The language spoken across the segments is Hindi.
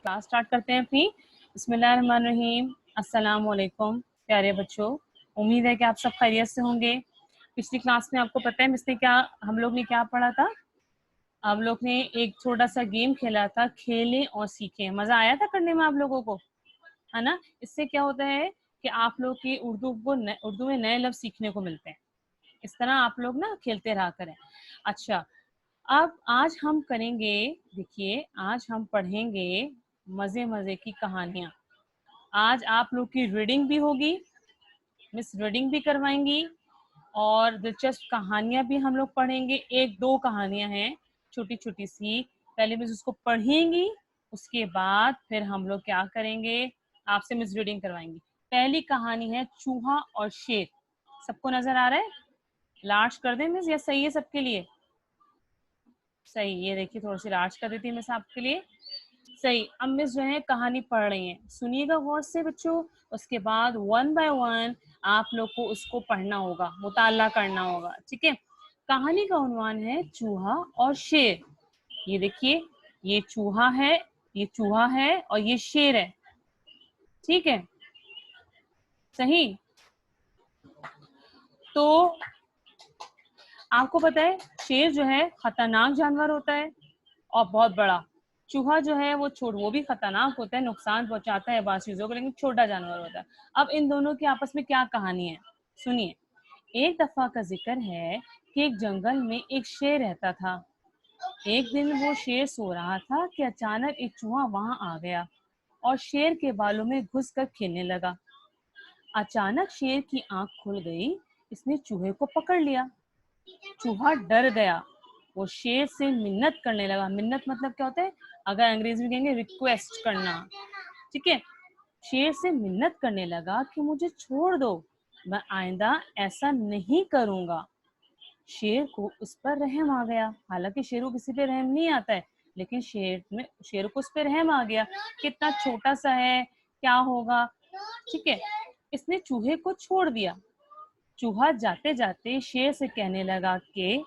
क्लास स्टार्ट करते हैं अपनी। बिस्मिल्लाहिर्रहमानिर्रहीम। अस्सलाम वालेकुम प्यारे बच्चों, उम्मीद है कि आप सब खैरियत से होंगे। पिछली क्लास में आपको पता है हम लोग ने क्या पढ़ा था? आप लोग ने एक छोटा सा गेम खेला था, खेलें और सीखें। मजा आया था करने में आप लोगों को, है ना? इससे क्या होता है कि आप लोग की उर्दू में नए लफ्ज सीखने को मिलते हैं। इस तरह आप लोग ना खेलते रहा करें। अच्छा, अब आज हम करेंगे, देखिए आज हम पढ़ेंगे मजे मजे की कहानियां। आज आप लोग की रीडिंग भी होगी, मिस रीडिंग भी करवाएंगी और दिलचस्प कहानियां भी हम लोग पढ़ेंगे। एक दो कहानियां हैं छोटी छोटी सी, पहले मिस उसको पढ़ेंगी, उसके बाद फिर हम लोग क्या करेंगे, आपसे मिस रीडिंग करवाएंगी। पहली कहानी है चूहा और शेर। सबको नजर आ रहा है? लार्ज कर दें मिस या सही है सबके लिए? सही, ये देखिए थोड़ी सी लार्ज कर देती है मिस आपके लिए। सही। अब मिस जो है कहानी पढ़ रही हैं, सुनिएगा गौर से बच्चों। उसके बाद वन बाय वन आप लोग को उसको पढ़ना होगा, मुताला करना होगा, ठीक है? कहानी का उन्वान है चूहा और शेर। ये देखिए, ये चूहा है, ये चूहा है और ये शेर है, ठीक है? सही। तो आपको पता है शेर जो है खतरनाक जानवर होता है और बहुत बड़ा। चूहा जो है वो भी खतरनाक होता है, नुकसान पहुंचाता है बात चीजों को, लेकिन छोटा जानवर होता है। अब इन दोनों की आपस में क्या कहानी है, सुनिए। एक दफा का जिक्र है कि एक जंगल में एक शेर रहता था। एक दिन वो शेर सो रहा था कि अचानक एक चूहा वहां आ गया और शेर के बालों में घुसकर खेलने लगा। अचानक शेर की आंख खुल गई, इसने चूहे को पकड़ लिया। चूहा डर गया, वो शेर से मिन्नत करने लगा। मिन्नत मतलब क्या होता है? अगर अंग्रेजी में कहेंगे रिक्वेस्ट करना, ठीक है? शेर से मिन्नत करने लगा कि मुझे छोड़ दो, मैं आइंदा ऐसा नहीं करूंगा। शेर को उस पर रहम आ गया। हालांकि शेर को किसी पे रहम नहीं आता है, लेकिन शेर को उस पर रहम आ गया। कितना छोटा सा है, क्या होगा, ठीक है? इसने चूहे को छोड़ दिया। चूहा जाते जाते शेर से कहने लगा कि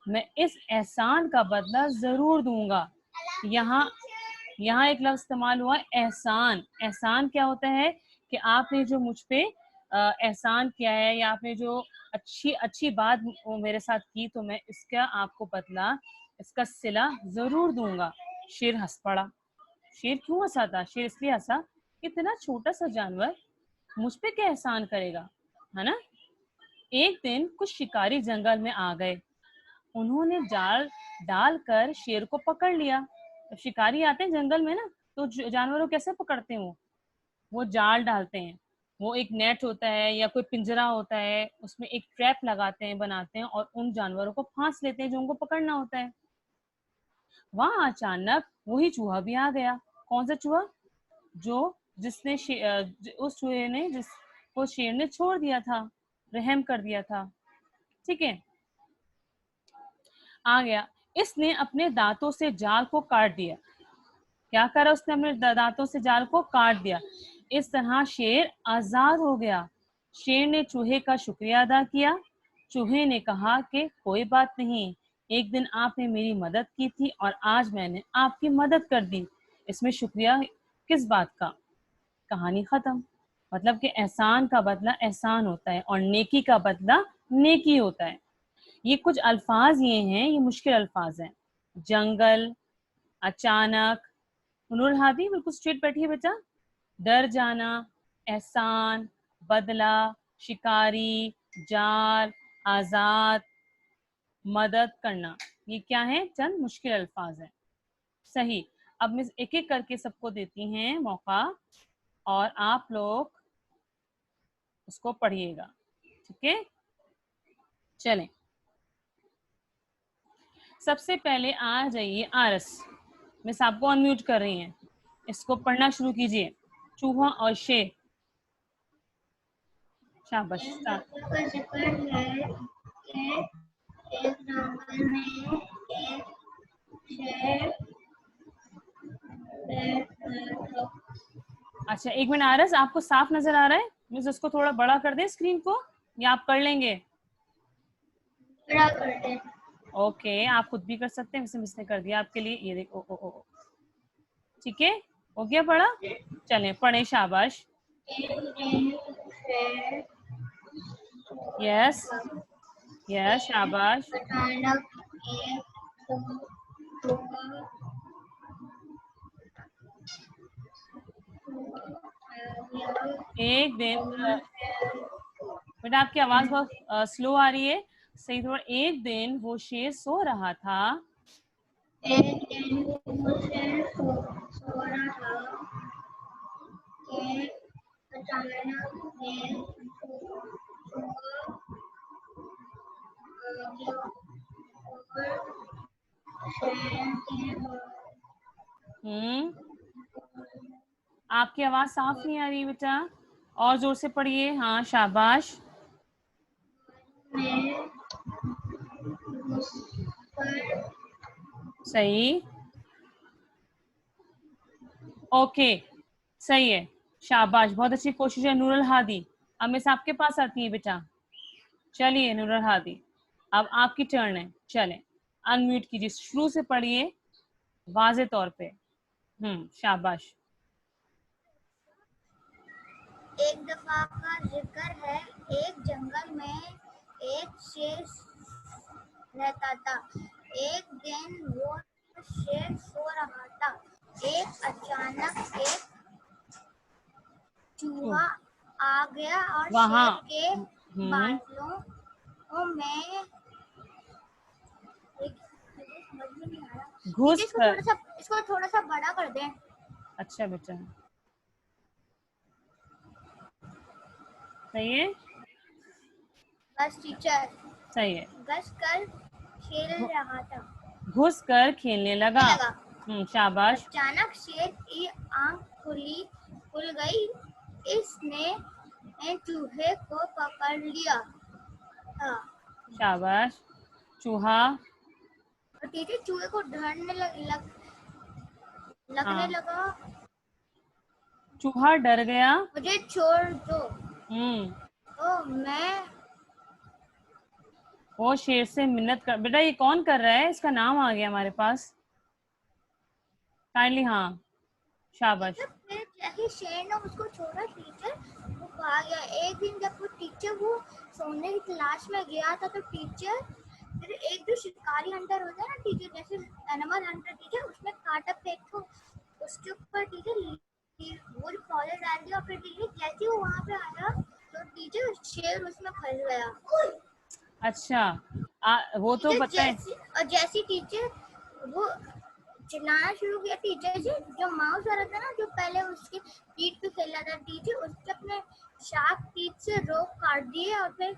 मैं इस एहसान का बदला जरूर दूंगा। यहाँ यहाँ एक लफ्ज इस्तेमाल हुआ एहसान। एहसान क्या होता है कि आपने जो मुझ पे एहसान किया है या आपने जो अच्छी अच्छी बात मेरे साथ की, तो मैं इसका आपको बदला, इसका सिला जरूर दूंगा। शेर हंस पड़ा। शेर क्यों हंसा था? शेर इसलिए हंसा, इतना छोटा सा जानवर मुझ पे क्या एहसान करेगा, है ना? एक दिन कुछ शिकारी जंगल में आ गए। उन्होंने जाल डालकर शेर को पकड़ लिया। जब शिकारी आते हैं जंगल में ना, तो जानवरों को कैसे पकड़ते हैं? वो जाल डालते हैं। वो एक नेट होता है या कोई पिंजरा होता है, उसमें एक ट्रैप लगाते हैं, बनाते हैं और उन जानवरों को फांस लेते हैं जो उनको पकड़ना होता है। वहां अचानक वही चूहा भी आ गया। कौन सा चूहा? जो जिसने उस चूहे ने जिसको शेर ने छोड़ दिया था, रहम कर दिया था, ठीक है? आ गया। इसने अपने दांतों से जाल को काट दिया। क्या करा उसने? अपने दांतों से जाल को काट दिया। इस तरह शेर आजाद हो गया। शेर ने चूहे का शुक्रिया अदा किया। चूहे ने कहा कि कोई बात नहीं, एक दिन आपने मेरी मदद की थी और आज मैंने आपकी मदद कर दी, इसमें शुक्रिया किस बात का? कहानी खत्म। मतलब कि एहसान का बदला एहसान होता है और नेकी का बदला नेकी होता है। ये कुछ अल्फाज ये हैं, ये मुश्किल अल्फाज हैं। जंगल, अचानक, नूर हादी बिल्कुल स्ट्रेट बैठिए बेटा। डर जाना, एहसान, बदला, शिकारी, जाल, आजाद, मदद करना, ये क्या है? चंद मुश्किल अल्फाज हैं। सही। अब मैं एक एक करके सबको देती हैं मौका और आप लोग उसको पढ़िएगा, ठीक है? चलें, सबसे पहले आ जाइए आरस। मिस आपको अनम्यूट कर रही हैं, इसको पढ़ना शुरू कीजिए। चूहा और शेर। शाबाश, स्टार्ट। एक जंगल में एक शेर अच्छा एक मिनट आरस, आपको साफ नजर आ रहा है? मिस उसको थोड़ा बड़ा कर दे स्क्रीन को, या आप कर लेंगे? बड़ा करते। ओके, आप खुद भी कर सकते हैं, मिस ने कर दिया आपके लिए। ये देखो, ओ, ओ, ओ, ठीक है? हो गया पढ़ा? चलें पढ़े, शाबाश। एक दिन शेर यस यस, शाबाश। अचानक एक सुबह एक दिन बेटा आपकी आवाज बहुत स्लो आ रही है, सही थोड़ा। एक दिन वो शेर सो रहा था। एक दिन वो शेर सो रहा था कि अचानक एक सुबह आ गया और शेर के आपकी आवाज साफ नहीं आ रही बेटा, और जोर से पढ़िए। हाँ शाबाश। में घुसकर सही, ओके, सही है, शाबाश, बहुत अच्छी कोशिश है नूरुल हादी। अब मिस आपके पास आती है बेटा। चलिए नूरुल हादी, अब आपकी टर्न है। चलें अनम्यूट कीजिए, शुरू से पढ़िए वाजे तौर पे। शाबाश। एक दफा का जिक्र है, एक जंगल में एक शेर रहता था। एक दिन वो शेर सो रहा था, एक अचानक एक चूहा आ गया और वहाँ शेर के बालों में समझ में नहीं आ रहा। घुस कर। इसको थोड़ा सा बड़ा कर दें। अच्छा बेटा, सही है, बस टीचर। सही है। घस कर खेल रहा था, घुस कर खेलने लगा। शाबाश। अचानक शेर की आंख खुल गई। इसने चूहे को पकड़ लिया। शाबाश। चूहा। और टीचर चूहे को डरने लगने हाँ, लगा। चूहा डर गया। मुझे छोड़ दो। मैं वो शेर से मिन्नत कर। बेटा ये कौन कर रहा है, इसका नाम आ गया हमारे पास, काइंडली। हाँ शाबाश। फिर जैसे शेर ने उसको छोड़ा, टीचर वो भाग गया। एक दिन जब वो टीचर वो सोने की तलाश में गया था, तो टीचर फिर एक जो शिकारी हंटर होता है ना टीचर, जैसे एनिमल हंटर टीचर, उसने कांटा फेंका उसके ऊपर। टीचर वो पौधे डाल दिया और फिर टीचर जैसे वो वहां पे आया तो टीचर शेर उसमें फंस गया। अच्छा, वो तो पता है। जैसी टीचर वो चिल्लाना शुरू किया, टीचर जी जो माउस वाला था ना, जो पहले उसके पीठ पे खेला था, टीचर उसके अपने शार्प टीथ से रोक काट दिए और फिर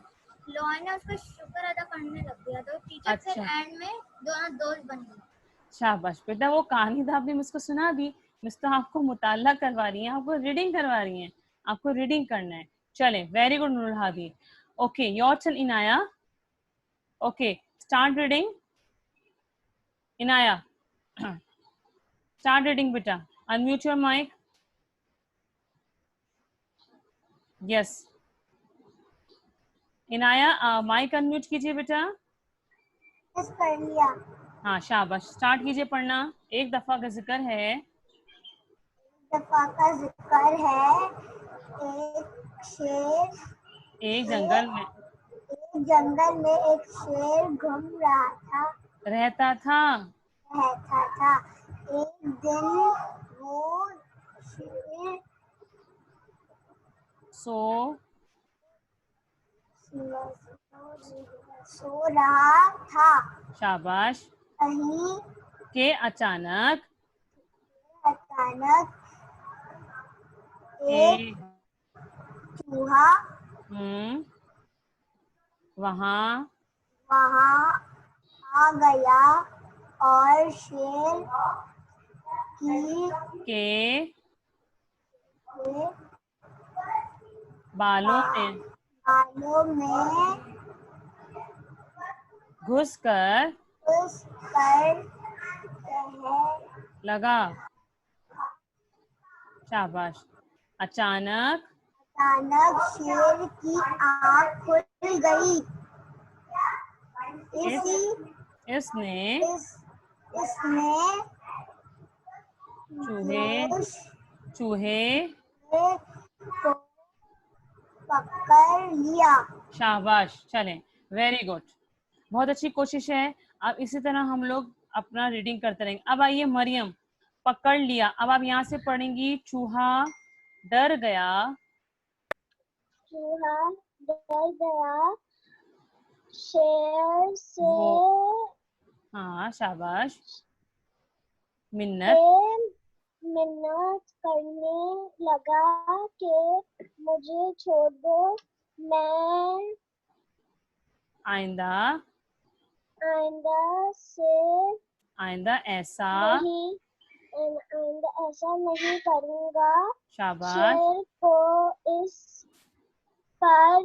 लॉयन ने उसका शुक्र अदा करने लग गया। तो टीचर फिर एंड में दोनों दोस्त बन गए। शाबाश बेटा, वो कहानी तो आपने मुझको सुना दी। मिस तो आपको मुताला करवा रही हैं, आपको रीडिंग करवा रही हैं, आपको रीडिंग करना है। चले, very good Nurul Hadi. Okay your turn Inaya. Okay start reading Inaya. Start reading बेटा, unmute your mic. Yes Inaya, mic unmute कीजिए बेटा। कर लिया। हाँ शाबाश, स्टार्ट कीजिए पढ़ना। एक दफा का जिक्र है, दफा का जिक्र है, एक शेर एक जंगल में एक शेर घूम रहा था रहता था। रहता था। एक दिन वो शेर सो सो रहा था। शाबाश। कहीं के अचानक एक चूहा वहाँ आ गया और शेर के बालों में घुसकर लगा। शाबाश। अचानक शेर की आंख खुल गई। इसने इसने चूहे चूहे को पकड़ लिया। शाबाश, चलें, वेरी गुड, बहुत अच्छी कोशिश है। अब इसी तरह हम लोग अपना रीडिंग करते रहेंगे। अब आइए मरियम, पकड़ लिया। अब आप यहाँ से पढ़ेंगी, चूहा डर गया, चूहा डर गया शेर से। वो, हाँ शाबाश, मिन्नत, मिन्नत करने लगा कि मुझे छोड़ दो, मैं आइंदा आइंदा ऐसा, आइंदा ऐसा नहीं करूँगा। शाबाश, शेर को इस पर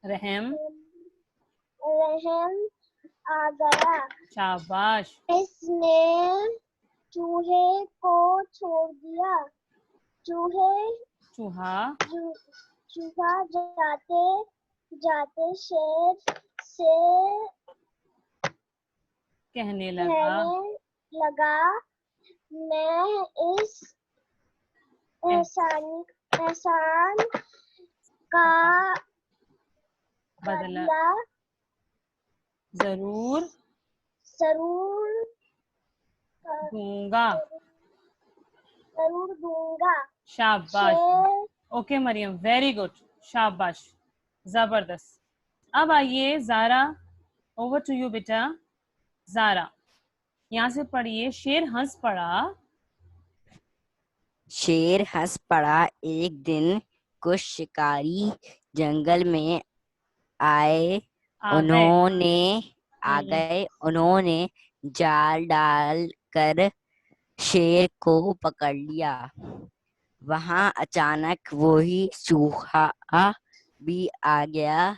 रहम, रहम आ गया। शाबाश, इसने चूहे को छोड़ दिया। चूहा चूहा जाते जाते शेर से कहने लगा, मैं इस एहसान का बदला जरूर दूंगा। शाबाश, ओके मरियम, वेरी गुड, शाबाश, जबरदस्त। अब आइए जारा, ओवर टू यू बेटा। जारा, यहाँ से पढ़िए, शेर हंस पड़ा, शेर हंस पड़ा। एक दिन कुछ शिकारी जंगल में आए। आ गए, उन्होंने जाल डाल कर शेर को पकड़ लिया। वहां अचानक वही चूहा भी आ गया।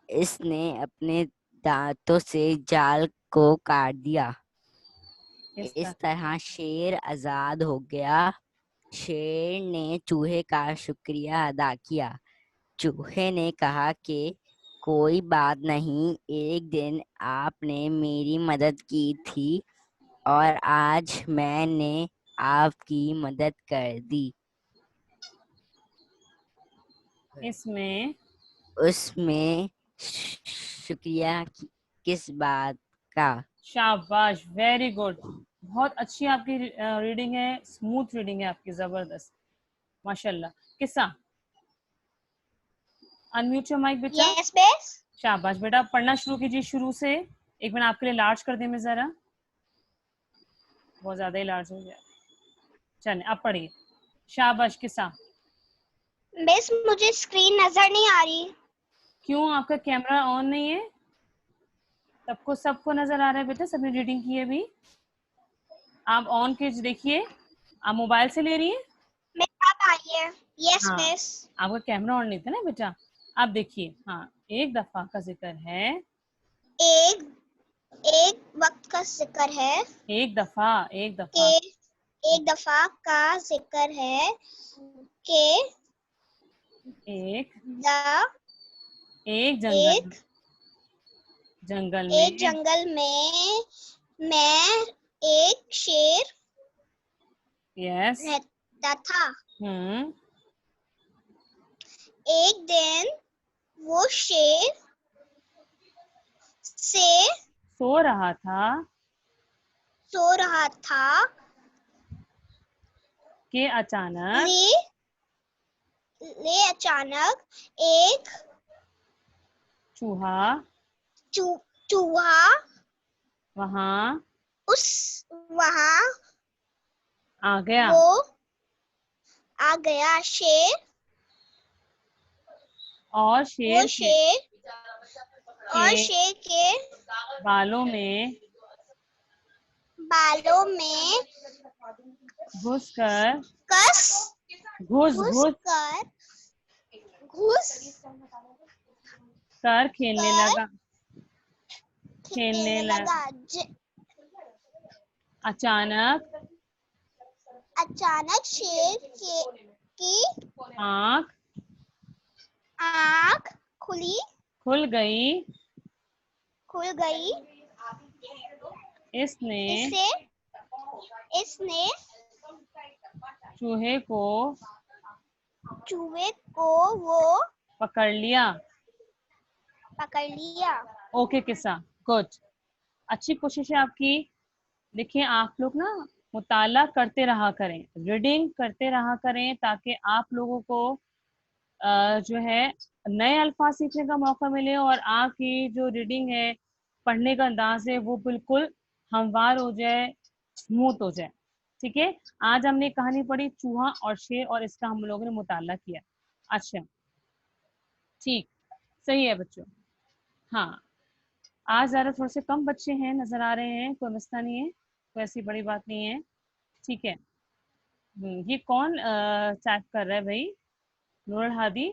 इसने अपने दांतों से जाल को काट दिया। इस तरह शेर आजाद हो गया। शेर ने चूहे का शुक्रिया अदा किया। चूहे ने कहा कि कोई बात नहीं, एक दिन आपने मेरी मदद की थी और आज मैंने आपकी मदद कर दी। उसमें शुक्रिया किस बात का? शाबाश, वेरी गुड, बहुत अच्छी आपकी रीडिंग है, स्मूथ रीडिंग है आपकी, जबरदस्त, माशाल्लाह। किस्सा, अनम्यूट योर माइक बेटा। Yes miss. शाबाश बेटा, पढ़ना शुरू कीजिए शुरू से। एक मिनट आपके लिए लार्ज कर दें मैं जरा, बहुत ज्यादा ही लार्ज हो गया। चलिए अब पढ़िए, शाबाश। किस्सा, मिस मुझे स्क्रीन नजर नहीं आ रही। क्यों, आपका कैमरा ऑन नहीं है? सबको नजर आ रहा है बेटा, सबने रीडिंग की है अभी। आप ऑन के देखिए, आप मोबाइल से ले रही हैं? मिस आप आइए। यस हाँ, मिस। आपका कैमरा ऑन नहीं था ना बेटा। आप देखिए, हाँ, एक दफा का जिक्र है, एक वक्त का जिक्र है एक दफा एक दफा का जिक्र है कि एक द एक एक जंगल में एक शेर यस, रहता था। एक दिन वो शेर से सो रहा था कि अचानक एक चूहा वहां आ गया। और शेर के बालों में घुसकर खेलने लगा। अचानक शेर की आँख खुल गई। इसने इसने चूहे को चूहे को वो पकड़ लिया। पकड़ लिया। ओके किस्सा, गुड, अच्छी कोशिश है आपकी। देखिए आप लोग ना मुताला करते रहा करें, रीडिंग करते रहा करें, ताकि आप लोगों को जो है नए अल्फाज सीखने का मौका मिले और आपकी जो रीडिंग है, पढ़ने का अंदाज है, वो बिल्कुल हमवार हो जाए, स्मूथ हो जाए। ठीक है, आज हमने कहानी पढ़ी चूहा और शेर और इसका हम लोगों ने मुताला किया। अच्छा, ठीक, सही है बच्चों। हाँ, आज ज़्यादा थोड़े से कम बच्चे हैं, नज़र आ रहे हैं, कोई मसला नहीं है, कोई ऐसी बड़ी बात नहीं है। ठीक है, ये कौन चैट कर रहा है भाई? नूरुल हादी,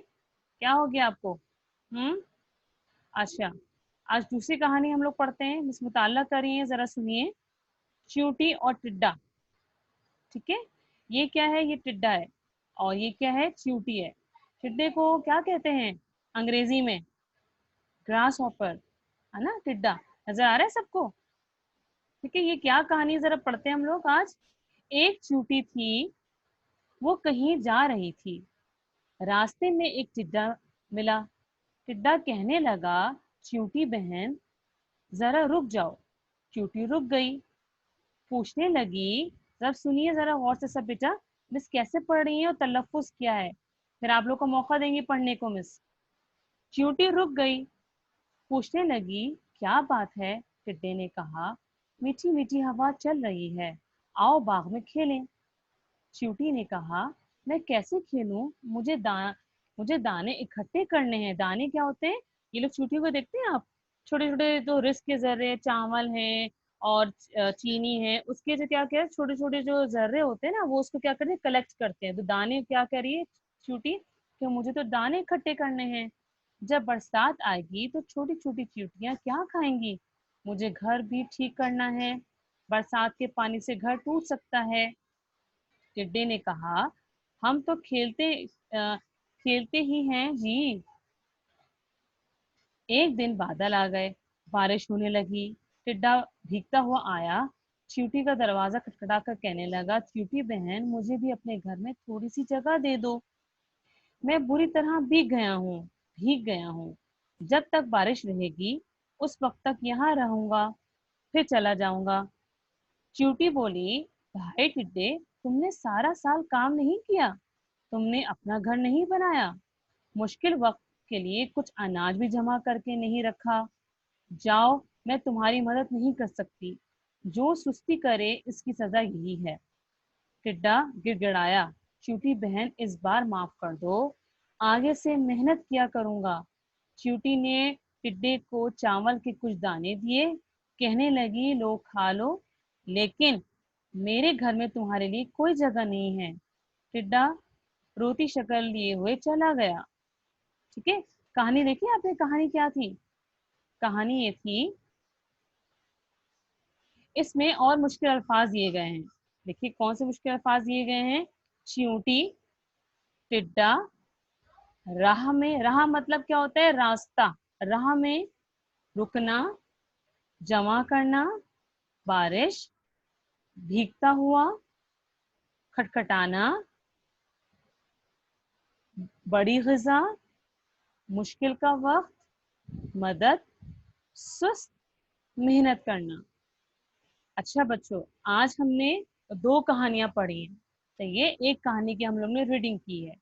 क्या हो गया आपको? अच्छा, आज दूसरी कहानी हम लोग पढ़ते हैं, मिस मुताल्ला कर रही हैं, ज़रा सुनिए। चींटी और टिड्डा। ठीक है, ये क्या है? ये टिड्डा है और ये क्या है? चींटी है। टिड्डे को क्या कहते हैं अंग्रेजी में? ग्रास हॉपर, है ना टिड्डा। नजर आ रहा है सबको? ठीक है, ये क्या कहानी जरा पढ़ते हैं हम लोग आज। एक चींटी थी, वो कहीं जा रही थी, रास्ते में एक टिड्डा मिला। टिड्डा कहने लगा, चींटी बहन जरा रुक जाओ। चींटी रुक गई, पूछने लगी, जरा सुनिए जरा गौर से सब बेटा, मिस कैसे पढ़ रही है और तलफ्फुज क्या है, फिर आप लोग को मौका देंगे पढ़ने को। मिस चींटी रुक गई, पूछने लगी, क्या बात है? टिड्डे ने कहा, मीठी मीठी हवा चल रही है, आओ बाग में खेलें। चींटी ने कहा, मैं कैसे खेलूं? मुझे दाने इकट्ठे करने हैं। दाने क्या होते हैं? ये लोग चींटी को देखते हैं आप, छोटे छोटे जो रिस्क के जर्रे, चावल हैं और चीनी है, उसके जो क्या क्या छोटे छोटे जो जर्रे होते हैं ना, वो उसको क्या करते हैं? कलेक्ट करते हैं। तो दाने क्या करिए चींटी कि मुझे तो दाने इकट्ठे करने हैं। जब बरसात आएगी तो छोटी छोटी चींटियां क्या खाएंगी? मुझे घर भी ठीक करना है, बरसात के पानी से घर टूट सकता है। टिड्डे ने कहा, हम तो खेलते ही हैं जी। एक दिन बादल आ गए, बारिश होने लगी। टिड्डा भीगता हुआ आया, चींटी का दरवाजा खटखटा कर कहने लगा, चींटी बहन मुझे भी अपने घर में थोड़ी सी जगह दे दो, मैं बुरी तरह भीग गया हूँ। जब तक बारिश रहेगी उस वक्त तक यहाँ रहूंगा, फिर चला जाऊंगा। चींटी बोली, भाई टिड्डे, तुमने सारा साल काम नहीं किया, तुमने अपना घर नहीं बनाया, मुश्किल वक्त के लिए कुछ अनाज भी जमा करके नहीं रखा। जाओ, मैं तुम्हारी मदद नहीं कर सकती, जो सुस्ती करे इसकी सजा यही है। टिड्डा गिड़गिड़ाया, चींटी बहन इस बार माफ कर दो, आगे से मेहनत किया करूंगा। चींटी ने टिड्डे को चावल के कुछ दाने दिए, कहने लगी, लो खा लो, लेकिन मेरे घर में तुम्हारे लिए कोई जगह नहीं है। टिड्डा रोती शक्ल लिए हुए चला गया। ठीक है, कहानी देखी आपने? कहानी क्या थी? कहानी ये थी, इसमें और मुश्किल अल्फाज दिए गए हैं। देखिए कौन से मुश्किल अल्फाज दिए गए हैं? चींटी, टिड्डा, राह में, राह मतलब क्या होता है? रास्ता, राह में, रुकना, जमा करना, बारिश, भीगता हुआ, खटखटाना, बड़ी ग़िज़ा, मुश्किल का वक्त, मदद, सुस्त, मेहनत करना। अच्छा बच्चों, आज हमने दो कहानियां पढ़ी हैं, तो ये एक कहानी की हम लोग ने रीडिंग की है।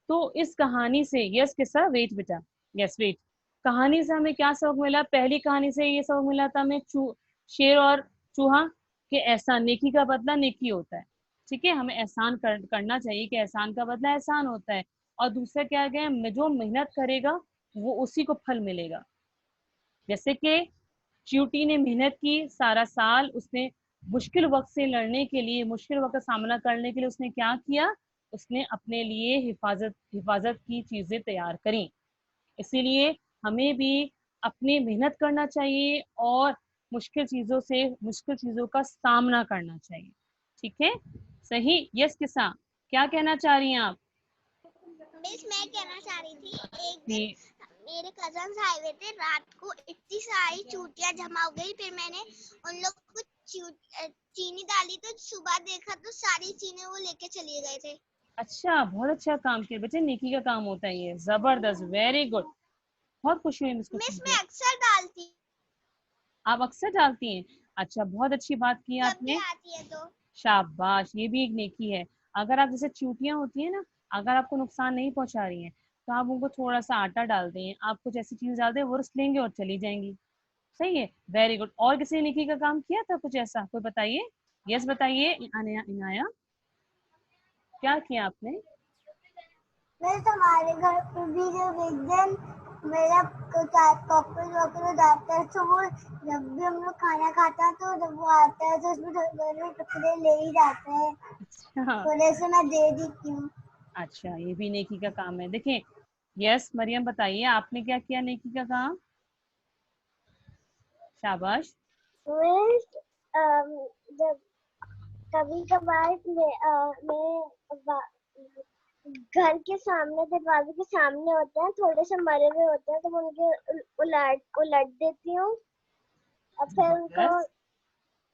तो इस कहानी से, यस किस्सा, वेट बेटा, यस वेट, कहानी से हमें क्या सबक मिला? पहली कहानी से ये सबक मिला था हमें शेर और चूहा के एहसान, नेकी का बदला नेकी होता है। ठीक है, हमें एहसान करना चाहिए कि एहसान का बदला एहसान होता है। और दूसरा क्या गया, जो मेहनत करेगा वो उसी को फल मिलेगा। जैसे कि चींटी ने मेहनत की सारा साल, उसने मुश्किल वक्त से लड़ने के लिए, मुश्किल वक्त का सामना करने के लिए उसने क्या किया? उसने अपने लिए हिफाजत की चीजें तैयार करी। इसीलिए हमें भी अपनी मेहनत करना चाहिए और मुश्किल चीजों का सामना करना चाहिए। ठीक है, सही, यस किसा, क्या कहना चाह रही हैं आप? मिस मैं कहना चाह रही थी, एक दिन कि मेरे कजन्स आए हुए थे, रात को इतनी सारी चूतियां जमा हो गई, फिर मैंने उन लोग को चीनी डाली तो सुबह देखा तो सारी चीनी वो लेके चले गए थे। अच्छा, बहुत अच्छा काम किया बच्चे, नेकी का काम होता है ये, जबरदस्त, वेरी गुड। बहुत खुशी हुई इसको मिस सुन मैं के। अक्सर डालती आप अक्सर डालती हैं? अच्छा, बहुत अच्छी बात की जब भी आपने, आती है तो। शाबाश, ये भी एक नेकी है। अगर आप जैसे चींटियां होती है ना, अगर आपको नुकसान नहीं पहुंचा रही हैं तो आप उनको थोड़ा सा आटा डाल दें, आप कुछ ऐसी चीज डाल दें, वो रस लेंगे और चली जाएंगी। सही है, वेरी गुड। और किसी ने नेकी का काम किया था कुछ ऐसा, कोई बताइए। यस बताइए, इनाया, क्या किया आपने? वैसे हमारे घर पे भी जब एक दिन मेरा कॉकरोच वॉकरोच आता है तो वो जब भी हम लोग खाना खाते हैं तो जब वो आता है तो उसमें थोड़े टुकड़े ले ही जाते हैं, अच्छा, थोड़े से मैं दे देती हूँ। अच्छा, ये भी नेकी का काम है। देखिए, यस मरियम बताइए, आपने क्या किया नेकी का काम? शाबाश। Miss, जब कभी कभार मैं घर के सामने दरवाजे के सामने होते हैं, थोड़े से मरे हुए होते हैं तो मैं उनके उलट उलट देती हूँ और फिर जबरदस्त,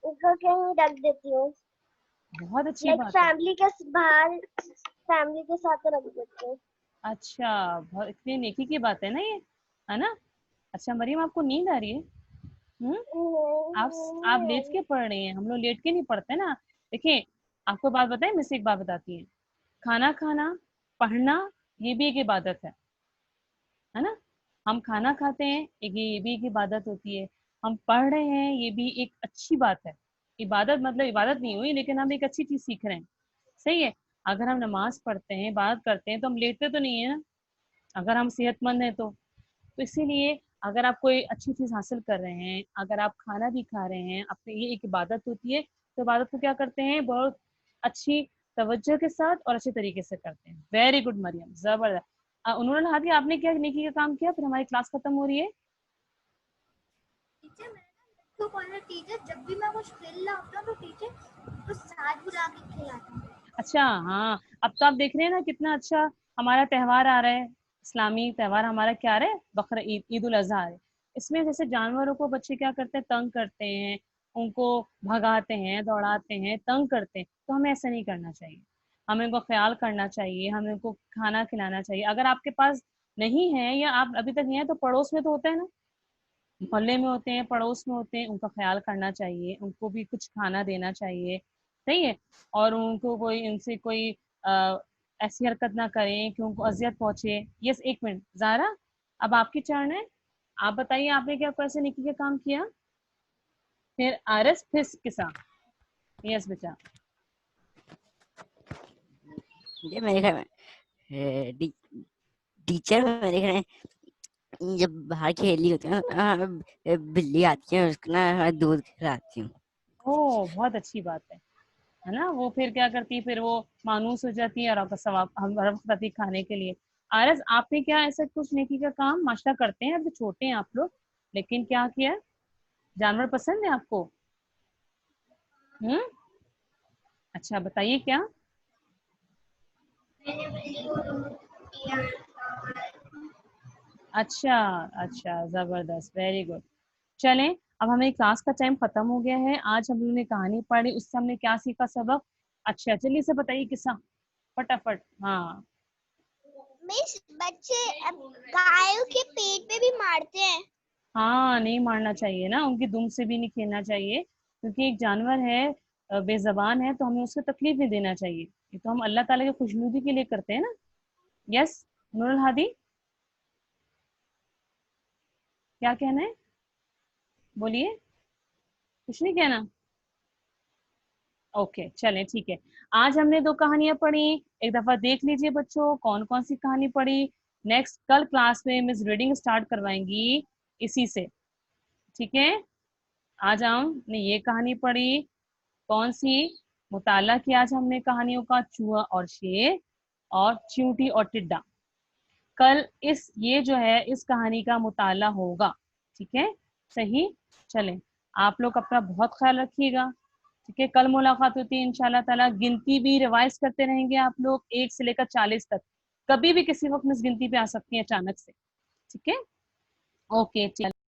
उनको कहीं रख देती हूँ, बहुत अच्छी लाइक बात है। फैमिली के साथ रख देती हूँ। अच्छा, बहुत इतनी नेकी की बात है ना ये, है ना? अच्छा मरियम, आपको नींद आ रही है? हम्म, आप लेट के पढ़ रही हैं, हम लोग लेट के नहीं पढ़ते ना। देखिए, आपको बात बताएं, मैं से एक बात बताती है। खाना खाना, पढ़ना, ये भी एक इबादत है ना? हम खाना खाते हैं, एक ये भी एक इबादत होती है। हम पढ़ रहे हैं, ये भी एक अच्छी बात है। इबादत मतलब इबादत नहीं हुई, लेकिन हम एक अच्छी चीज सीख रहे हैं। सही है। अगर हम नमाज पढ़ते हैं, इबादत करते हैं, तो हम लेटते तो नहीं है ना, अगर हम सेहतमंद हैं तो इसीलिए अगर आप कोई अच्छी चीज हासिल कर रहे हैं, अगर आप खाना भी खा रहे हैं, अपने ये एक इबादत होती है, तो इबादत को क्या करते हैं, बहुत अच्छी तवज्जो के साथ और अच्छे तरीके से करते हैं। वेरी गुड मरियम, जबरदस्त। उन्होंने हाथी, आपने क्या नेकी का काम किया? फिर हमारी क्लास खत्म हो रही है। टीचर तो कौन टीचर जब भी मैं कुछ खेल रहा होता हूँ तो टीचर उसको साथ बुला के खिलाता हूँ। अच्छा, हाँ, अब तो आप देख रहे हैं ना कितना अच्छा हमारा त्योहार आ रहा है। इस्लामी त्योहार हमारा क्या आ रहा है, बकरा ईद, ईद उल अजहा है। इसमें जैसे जानवरों को बच्चे क्या करते हैं, तंग करते हैं, उनको भगाते हैं, दौड़ाते हैं, तंग करते हैं, तो हमें ऐसा नहीं करना चाहिए। हमें उनको ख्याल करना चाहिए, हमें उनको खाना खिलाना चाहिए। अगर आपके पास नहीं है या आप अभी तक नहीं है, तो पड़ोस में तो होता है ना, मोहल्ले में होते हैं, पड़ोस में होते हैं, उनका ख्याल करना चाहिए, उनको भी कुछ खाना देना चाहिए। सही है। और उनको कोई उनसे कोई ऐसी हरकत ना करें कि उनको अजियत पहुंचे। यस, एक मिनट ज़ारा, अब आपकी टर्न है। आप बताइए, आपने क्या कैसे निकी का काम किया? फिर आरस, फिर किसा। यस बेटा। ये मेरे घर में टीचर मेरे घर में जब बाहर खेल रही होती है ना, बिल्ली आती है, उसको ना मैं दूध खिलाती हूँ। ओह, बहुत अच्छी बात है ना? वो फिर क्या करती है, फिर वो मानूस हो जाती है और आपका सवाब हम हर वक्त आती है खाने के लिए। आरस, आपने क्या ऐसा कुछ नेकी का काम माशा करते हैं? अभी छोटे हैं आप लोग, लेकिन क्या किया? जानवर पसंद है आपको? हम्म, अच्छा बताइए क्या। अच्छा, अच्छा, जबरदस्त, वेरी गुड। चलें, अब हमें क्लास का टाइम खत्म हो गया है। आज हम लोगों ने कहानी पढ़ी, उससे हमने क्या सीखा सबक? अच्छा, चलिए से बताइए किस्सा, फटाफट। हाँ, मिस बच्चे अब गायों के पेट पे भी मारते हैं। हाँ, नहीं मारना चाहिए ना, उनकी दुम से भी नहीं खेलना चाहिए, क्योंकि एक जानवर है, बेजबान है, तो हमें उसको तकलीफ नहीं देना चाहिए। ये तो हम अल्लाह ताला की खुशनुदी के लिए करते हैं ना। यस, नूरुल हादी, क्या कहना है, बोलिए। कुछ नहीं कहना? ओके, चलें, ठीक है। आज हमने 2 कहानियां पढ़ी, एक दफा देख लीजिए बच्चों कौन कौन सी कहानी पढ़ी। नेक्स्ट कल क्लास में मिस रीडिंग स्टार्ट करवाएंगी इसी से, ठीक है? आज हमने ये कहानी पढ़ी, कौन सी? मुताला किया आज हमने कहानियों का, चूहा और शेर और चींटी और टिड्डा। कल इस ये जो है इस कहानी का मुताला होगा, ठीक है? सही। चलें, आप लोग अपना बहुत ख्याल रखिएगा, ठीक है? कल मुलाकात होती है इंशाल्लाह ताला। गिनती भी रिवाइज करते रहेंगे आप लोग, 1 से लेकर 40 तक। कभी भी किसी वक्त मिस गिनती पे आ सकती है अचानक से, ठीक है? ओके, ठीक।